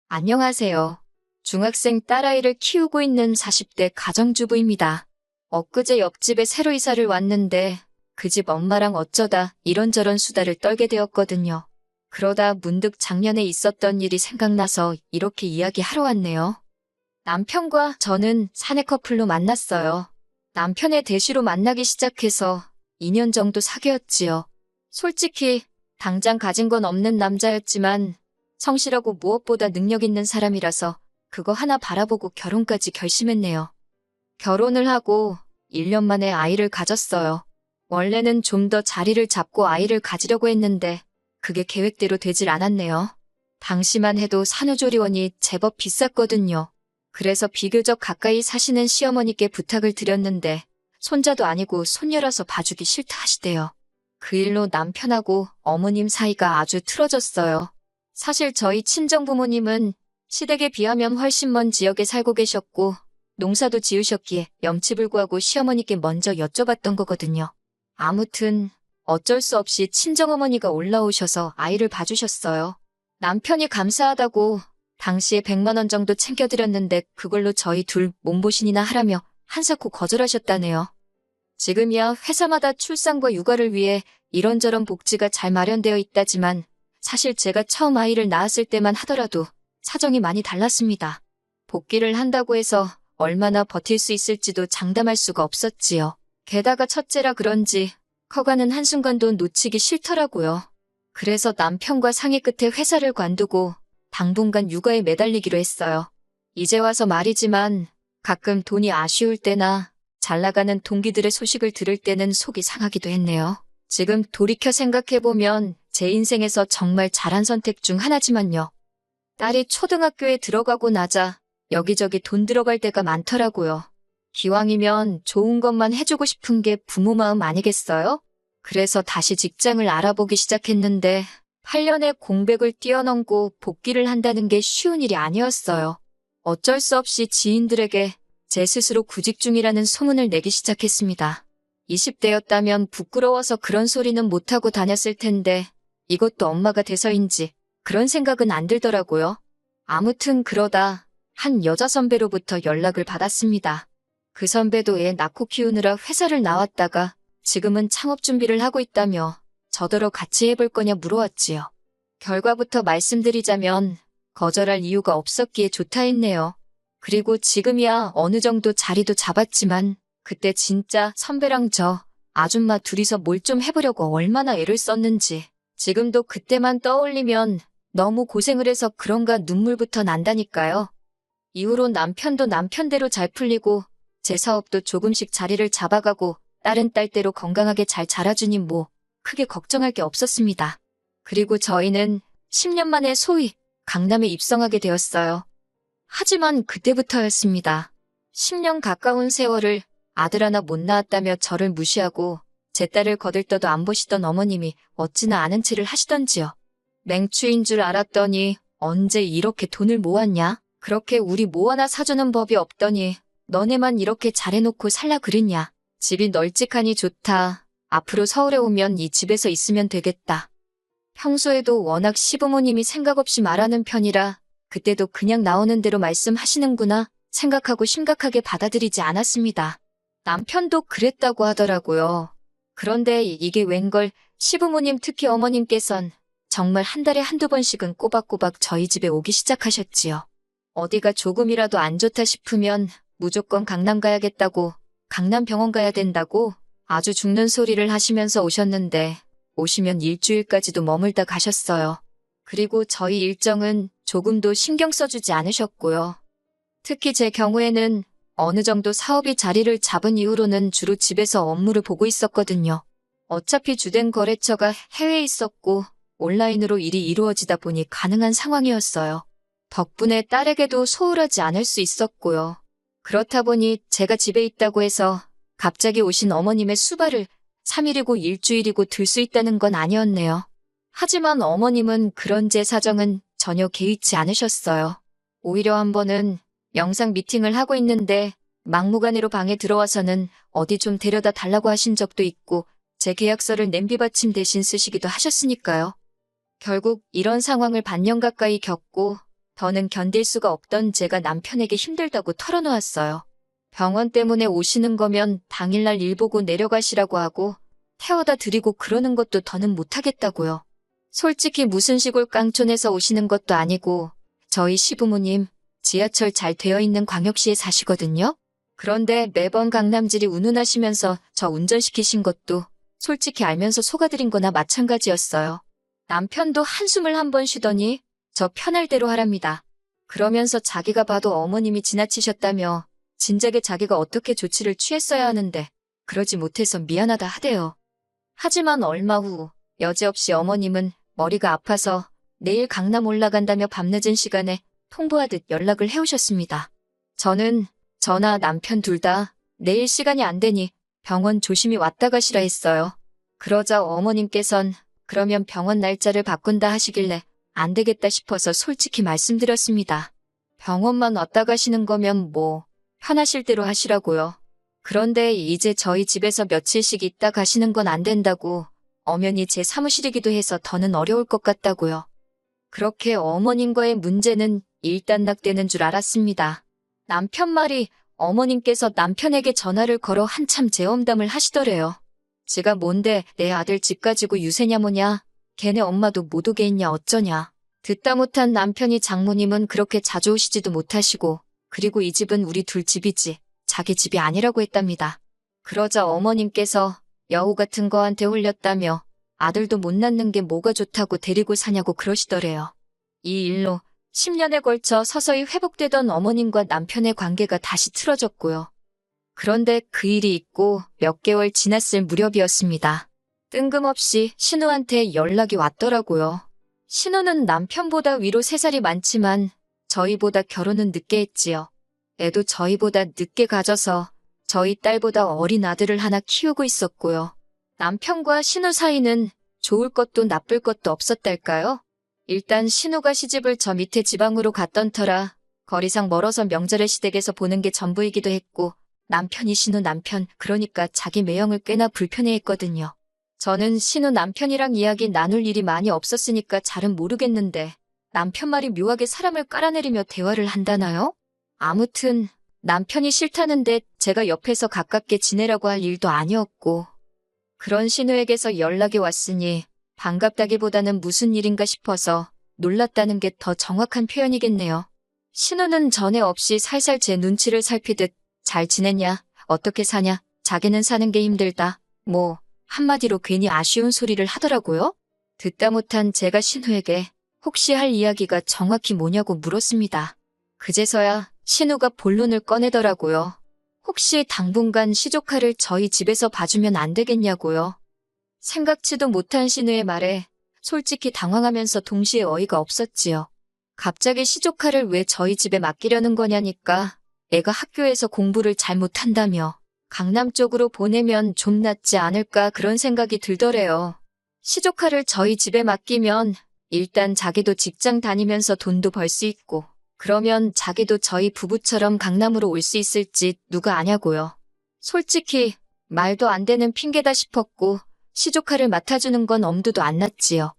안녕하세요. 중학생 딸아이를 키우고 있는 40대 가정주부입니다. 엊그제 옆집에 새로 이사를 왔는데 그 집 엄마랑 어쩌다 이런저런 수다를 떨게 되었거든요. 그러다 문득 작년에 있었던 일이 생각나서 이렇게 이야기하러 왔네요. 남편과 저는 사내 커플로 만났어요. 남편의 대시로 만나기 시작해서 2년 정도 사귀었지요. 솔직히 당장 가진 건 없는 남자였지만 성실하고 무엇보다 능력 있는 사람이라서 그거 하나 바라보고 결혼까지 결심했네요. 결혼을 하고 1년 만에 아이를 가졌어요. 원래는 좀 더 자리를 잡고 아이를 가지려고 했는데 그게 계획대로 되질 않았네요. 당시만 해도 산후조리원이 제법 비쌌거든요. 그래서 비교적 가까이 사시는 시어머니께 부탁을 드렸는데 손자도 아니고 손녀라서 봐주기 싫다 하시대요. 그 일로 남편하고 어머님 사이가 아주 틀어졌어요. 사실 저희 친정부모님은 시댁에 비하면 훨씬 먼 지역에 살고 계셨고 농사도 지으셨기에 염치불구하고 시어머니께 먼저 여쭤봤던 거거든요. 아무튼 어쩔 수 없이 친정어머니가 올라오셔서 아이를 봐주셨어요. 남편이 감사하다고 당시에 100만 원 정도 챙겨드렸는데 그걸로 저희 둘 몸보신이나 하라며 한사코 거절하셨다네요. 지금이야 회사마다 출산과 육아를 위해 이런저런 복지가 잘 마련되어 있다지만 사실 제가 처음 아이를 낳았을 때만 하더라도 사정이 많이 달랐습니다. 복귀를 한다고 해서 얼마나 버틸 수 있을지도 장담할 수가 없었지요. 게다가 첫째라 그런지 커가는 한순간도 놓치기 싫더라고요. 그래서 남편과 상의 끝에 회사를 관두고 당분간 육아에 매달리기로 했어요. 이제 와서 말이지만 가끔 돈이 아쉬울 때나 잘 나가는 동기들의 소식을 들을 때는 속이 상하기도 했네요. 지금 돌이켜 생각해보면 제 인생에서 정말 잘한 선택 중 하나지만요. 딸이 초등학교에 들어가고 나자 여기저기 돈 들어갈 때가 많더라고요. 기왕이면 좋은 것만 해주고 싶은 게 부모 마음 아니겠어요? 그래서 다시 직장을 알아보기 시작했는데 8년의 공백을 뛰어넘고 복귀를 한다는 게 쉬운 일이 아니었어요. 어쩔 수 없이 지인들에게 제 스스로 구직 중이라는 소문을 내기 시작했습니다. 20대였다면 부끄러워서 그런 소리는 못하고 다녔을 텐데 이것도 엄마가 돼서인지 그런 생각은 안 들더라고요. 아무튼 그러다 한 여자 선배로부터 연락을 받았습니다. 그 선배도 애 낳고 키우느라 회사를 나왔다가 지금은 창업 준비를 하고 있다며 저더러 같이 해볼 거냐 물어왔지요. 결과부터 말씀드리자면 거절할 이유가 없었기에 좋다 했네요. 그리고 지금이야 어느 정도 자리도 잡았지만 그때 진짜 선배랑 저 아줌마 둘이서 뭘 좀 해보려고 얼마나 애를 썼는지 지금도 그때만 떠올리면 너무 고생을 해서 그런가 눈물부터 난다니까요. 이후로 남편도 남편대로 잘 풀리고 제 사업도 조금씩 자리를 잡아가고 딸은 딸대로 건강하게 잘 자라주니 뭐 크게 걱정할 게 없었습니다. 그리고 저희는 10년 만에 소위 강남에 입성하게 되었어요. 하지만 그때부터였습니다. 10년 가까운 세월을 아들 하나 못 낳았다며 저를 무시하고 제 딸을 거들떠도 안 보시던 어머님이 어찌나 아는 체를 하시던지요. 맹추인 줄 알았더니 언제 이렇게 돈을 모았냐? 그렇게 우리 뭐 하나 사주는 법이 없더니 너네만 이렇게 잘해놓고 살라 그랬냐? 집이 널찍하니 좋다. 앞으로 서울에 오면 이 집에서 있으면 되겠다. 평소에도 워낙 시부모님이 생각 없이 말하는 편이라 그때도 그냥 나오는 대로 말씀하시는구나 생각하고 심각하게 받아들이지 않았습니다. 남편도 그랬다고 하더라고요. 그런데 이게 웬걸 시부모님 특히 어머님께선 정말 한 달에 한두 번씩은 꼬박꼬박 저희 집에 오기 시작하셨지요. 어디가 조금이라도 안 좋다 싶으면 무조건 강남 가야겠다고 강남 병원 가야 된다고 아주 죽는 소리를 하시면서 오셨는데 오시면 일주일까지도 머물다 가셨어요. 그리고 저희 일정은 조금도 신경 써주지 않으셨고요. 특히 제 경우에는 어느 정도 사업이 자리를 잡은 이후로는 주로 집에서 업무를 보고 있었거든요. 어차피 주된 거래처가 해외에 있었고 온라인으로 일이 이루어지다 보니 가능한 상황이었어요. 덕분에 딸에게도 소홀하지 않을 수 있었고요. 그렇다 보니 제가 집에 있다고 해서 갑자기 오신 어머님의 수발을 3일이고 일주일이고 들 수 있다는 건 아니었네요. 하지만 어머님은 그런 제 사정은 전혀 개의치 않으셨어요. 오히려 한 번은 영상 미팅을 하고 있는데 막무가내로 방에 들어와서는 어디 좀 데려다 달라고 하신 적도 있고 제 계약서를 냄비 받침 대신 쓰시기도 하셨으니까요. 결국 이런 상황을 반년 가까이 겪고 더는 견딜 수가 없던 제가 남편에게 힘들다고 털어놓았어요. 병원 때문에 오시는 거면 당일날 일 보고 내려가시라고 하고 태워다 드리고 그러는 것도 더는 못하겠다고요. 솔직히 무슨 시골 깡촌에서 오시는 것도 아니고 저희 시부모님 지하철 잘 되어 있는 광역시에 사시거든요. 그런데 매번 강남질이 운운하시면서 저 운전시키신 것도 솔직히 알면서 속아드린 거나 마찬가지였어요. 남편도 한숨을 한 번 쉬더니 저 편할 대로 하랍니다. 그러면서 자기가 봐도 어머님이 지나치셨다며 진작에 자기가 어떻게 조치를 취했어야 하는데 그러지 못해서 미안하다 하대요. 하지만 얼마 후 여지없이 어머님은 머리가 아파서 내일 강남 올라간다며 밤늦은 시간에 통보하듯 연락을 해오셨습니다. 저는 저나 남편 둘 다 내일 시간이 안 되니 병원 조심히 왔다 가시라 했어요. 그러자 어머님께선 그러면 병원 날짜를 바꾼다 하시길래 안 되겠다 싶어서 솔직히 말씀드렸습니다. 병원만 왔다 가시는 거면 뭐 편하실 대로 하시라고요. 그런데 이제 저희 집에서 며칠씩 있다 가시는 건 안 된다고 엄연히 제 사무실이기도 해서 더는 어려울 것 같다고요. 그렇게 어머님과의 문제는 일단락되는 줄 알았습니다. 남편 말이 어머님께서 남편에게 전화를 걸어 한참 재험담을 하시더래요. 제가 뭔데 내 아들 집 가지고 유세냐 뭐냐, 걔네 엄마도 못 오게 했냐 어쩌냐. 듣다 못한 남편이 장모님은 그렇게 자주 오시지도 못하시고 그리고 이 집은 우리 둘 집이지 자기 집이 아니라고 했답니다. 그러자 어머님께서 여우 같은 거한테 홀렸다며 아들도 못 낳는 게 뭐가 좋다고 데리고 사냐고 그러시더래요. 이 일로 10년에 걸쳐 서서히 회복되던 어머님과 남편의 관계가 다시 틀어졌고요. 그런데 그 일이 있고 몇 개월 지났을 무렵이었습니다. 뜬금없이 신우한테 연락이 왔더라고요. 신우는 남편보다 위로 3살이 많지만 저희보다 결혼은 늦게 했지요. 애도 저희보다 늦게 가져서 저희 딸보다 어린 아들을 하나 키우고 있었고요. 남편과 신우 사이는 좋을 것도 나쁠 것도 없었달까요? 일단 신우가 시집을 저 밑에 지방으로 갔던 터라 거리상 멀어서 명절에 시댁에서 보는 게 전부이기도 했고 남편이 신우 남편, 그러니까 자기 매형을 꽤나 불편해했거든요. 저는 신우 남편이랑 이야기 나눌 일이 많이 없었으니까 잘은 모르겠는데 남편 말이 묘하게 사람을 깔아내리며 대화를 한다나요? 아무튼 남편이 싫다는데 제가 옆에서 가깝게 지내라고 할 일도 아니었고 그런 신우에게서 연락이 왔으니 반갑다기보다는 무슨 일인가 싶어서 놀랐다는 게 더 정확한 표현이겠네요. 신우는 전에 없이 살살 제 눈치를 살피듯 잘 지냈냐, 어떻게 사냐, 자기는 사는 게 힘들다, 뭐 한마디로 괜히 아쉬운 소리를 하더라고요. 듣다 못한 제가 신우에게 혹시 할 이야기가 정확히 뭐냐고 물었습니다. 그제서야 신우가 본론을 꺼내더라고요. 혹시 당분간 시조카를 저희 집에서 봐주면 안 되겠냐고요. 생각지도 못한 신우의 말에 솔직히 당황하면서 동시에 어이가 없었지요. 갑자기 시조카를 왜 저희 집에 맡기려는 거냐니까 애가 학교에서 공부를 잘 못한다며 강남 쪽으로 보내면 좀 낫지 않을까 그런 생각이 들더래요. 시조카를 저희 집에 맡기면 일단 자기도 직장 다니면서 돈도 벌 수 있고 그러면 자기도 저희 부부처럼 강남으로 올 수 있을지 누가 아냐고요. 솔직히 말도 안 되는 핑계다 싶었고 시조카를 맡아주는 건 엄두도 안 났지요.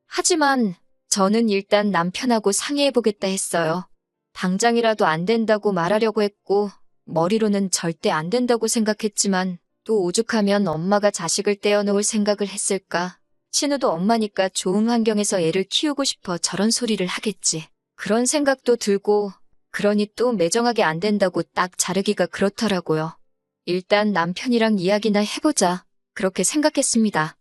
하지만 저는 일단 남편하고 상의해보겠다 했어요. 당장이라도 안 된다고 말하려고 했고 머리로는 절대 안 된다고 생각했지만 또 오죽하면 엄마가 자식을 떼어놓을 생각을 했을까. 신우도 엄마니까 좋은 환경에서 애를 키우고 싶어 저런 소리를 하겠지. 그런 생각도 들고 그러니 또 매정하게 안 된다고 딱 자르기가 그렇더라고요. 일단 남편이랑 이야기나 해보자 그렇게 생각했습니다.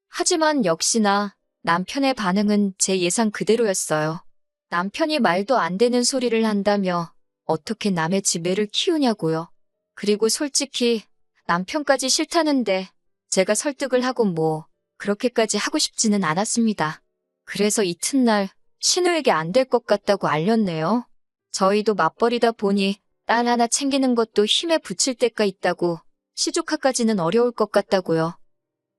하지만 역시나 남편의 반응은 제 예상 그대로였어요. 남편이 말도 안 되는 소리를 한다며 어떻게 남의 집 애를 키우냐고요. 그리고 솔직히 남편까지 싫다는데 제가 설득을 하고 뭐 그렇게까지 하고 싶지는 않았습니다. 그래서 이튿날 신우에게 안 될 것 같다고 알렸네요. 저희도 맞벌이다 보니 딸 하나 챙기는 것도 힘에 부칠 때가 있다고 시조카까지는 어려울 것 같다고요.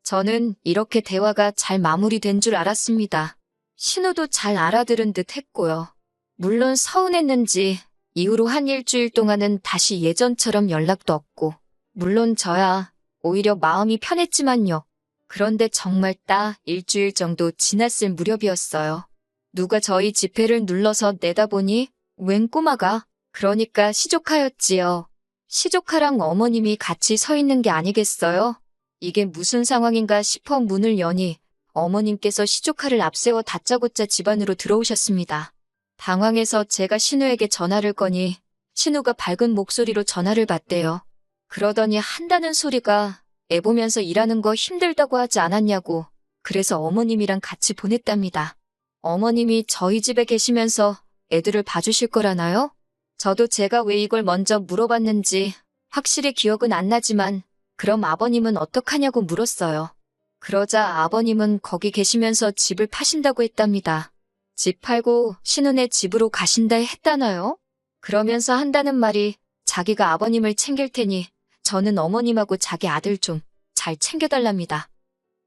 저는 이렇게 대화가 잘 마무리된 줄 알았습니다. 신우도 잘 알아들은 듯 했고요. 물론 서운했는지 이후로 한 일주일 동안은 다시 예전처럼 연락도 없고 물론 저야 오히려 마음이 편했지만요. 그런데 정말 딱 일주일 정도 지났을 무렵이었어요. 누가 저희 지폐를 눌러서 내다보니 웬 꼬마가, 그러니까 시조카였지요. 시조카랑 어머님이 같이 서 있는 게 아니겠어요? 이게 무슨 상황인가 싶어 문을 여니 어머님께서 시조카를 앞세워 다짜고짜 집 안으로 들어오셨습니다. 당황해서 제가 신우에게 전화를 거니 신우가 밝은 목소리로 전화를 받대요. 그러더니 한다는 소리가 애 보면서 일하는 거 힘들다고 하지 않았냐고, 그래서 어머님이랑 같이 보냈답니다. 어머님이 저희 집에 계시면서 애들을 봐주실 거라나요? 저도 제가 왜 이걸 먼저 물어봤는지 확실히 기억은 안 나지만 그럼 아버님은 어떡하냐고 물었어요. 그러자 아버님은 거기 계시면서 집을 파신다고 했답니다. 집 팔고 신우네 집으로 가신다 했다나요? 그러면서 한다는 말이 자기가 아버님을 챙길 테니 저는 어머님하고 자기 아들 좀 잘 챙겨달랍니다.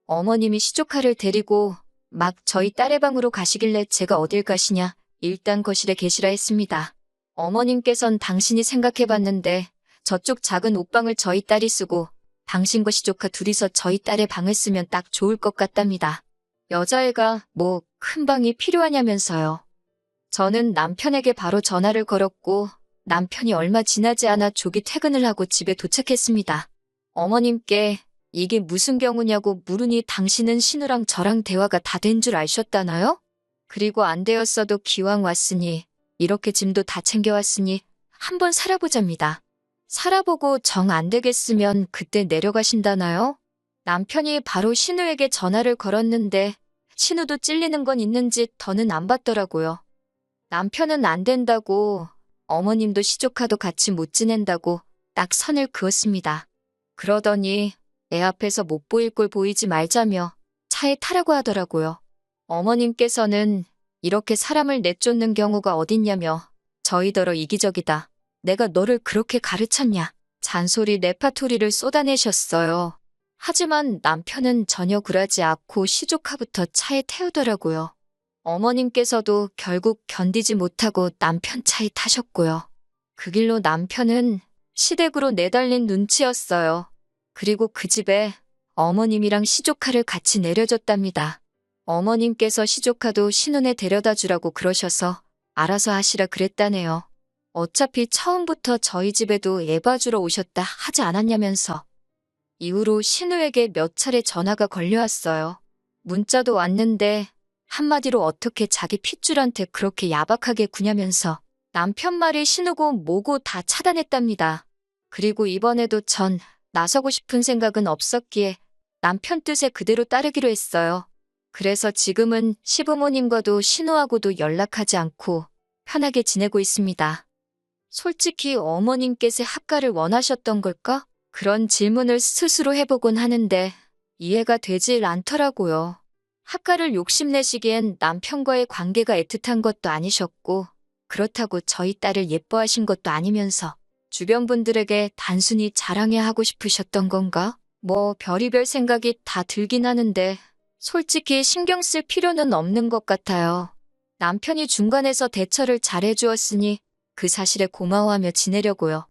어머님이 시조카를 데리고 막 저희 딸의 방으로 가시길래 제가 어딜 가시냐, 일단 거실에 계시라 했습니다. 어머님께선 당신이 생각해봤는데 저쪽 작은 옷방을 저희 딸이 쓰고 당신과 시조카 둘이서 저희 딸의 방을 쓰면 딱 좋을 것 같답니다. 여자애가 뭐 큰 방이 필요하냐면서요. 저는 남편에게 바로 전화를 걸었고 남편이 얼마 지나지 않아 조기 퇴근을 하고 집에 도착했습니다. 어머님께 이게 무슨 경우냐고 물으니 당신은 신우랑 저랑 대화가 다 된 줄 아셨다나요? 그리고 안 되었어도 기왕 왔으니 이렇게 짐도 다 챙겨왔으니 한번 살아보자입니다. 살아보고 정 안 되겠으면 그때 내려가신다나요? 남편이 바로 신우에게 전화를 걸었는데 신우도 찔리는 건 있는지 더는 안 받더라고요. 남편은 안 된다고, 어머님도 시조카도 같이 못 지낸다고 딱 선을 그었습니다. 그러더니 애 앞에서 못 보일 꼴 보이지 말자며 차에 타라고 하더라고요. 어머님께서는 이렇게 사람을 내쫓는 경우가 어딨냐며 저희더러 이기적이다, 내가 너를 그렇게 가르쳤냐, 잔소리 레파토리를 쏟아내셨어요. 하지만 남편은 전혀 굴하지 않고 시조카부터 차에 태우더라고요. 어머님께서도 결국 견디지 못하고 남편 차에 타셨고요. 그 길로 남편은 시댁으로 내달린 눈치였어요. 그리고 그 집에 어머님이랑 시조카를 같이 내려줬답니다. 어머님께서 시조카도 신혼에 데려다 주라고 그러셔서 알아서 하시라 그랬다네요. 어차피 처음부터 저희 집에도 애 봐주러 오셨다 하지 않았냐면서. 이후로 신우에게 몇 차례 전화가 걸려왔어요. 문자도 왔는데 한마디로 어떻게 자기 핏줄한테 그렇게 야박하게 구냐면서 남편 말이 신우고 뭐고 다 차단했답니다. 그리고 이번에도 전 나서고 싶은 생각은 없었기에 남편 뜻에 그대로 따르기로 했어요. 그래서 지금은 시부모님과도 신우하고도 연락하지 않고 편하게 지내고 있습니다. 솔직히 어머님께서 합가를 원하셨던 걸까? 그런 질문을 스스로 해보곤 하는데 이해가 되질 않더라고요. 합가를 욕심내시기엔 남편과의 관계가 애틋한 것도 아니셨고 그렇다고 저희 딸을 예뻐하신 것도 아니면서 주변 분들에게 단순히 자랑해 하고 싶으셨던 건가? 뭐 별의별 생각이 다 들긴 하는데 솔직히 신경 쓸 필요는 없는 것 같아요. 남편이 중간에서 대처를 잘해주었으니 그 사실에 고마워하며 지내려고요.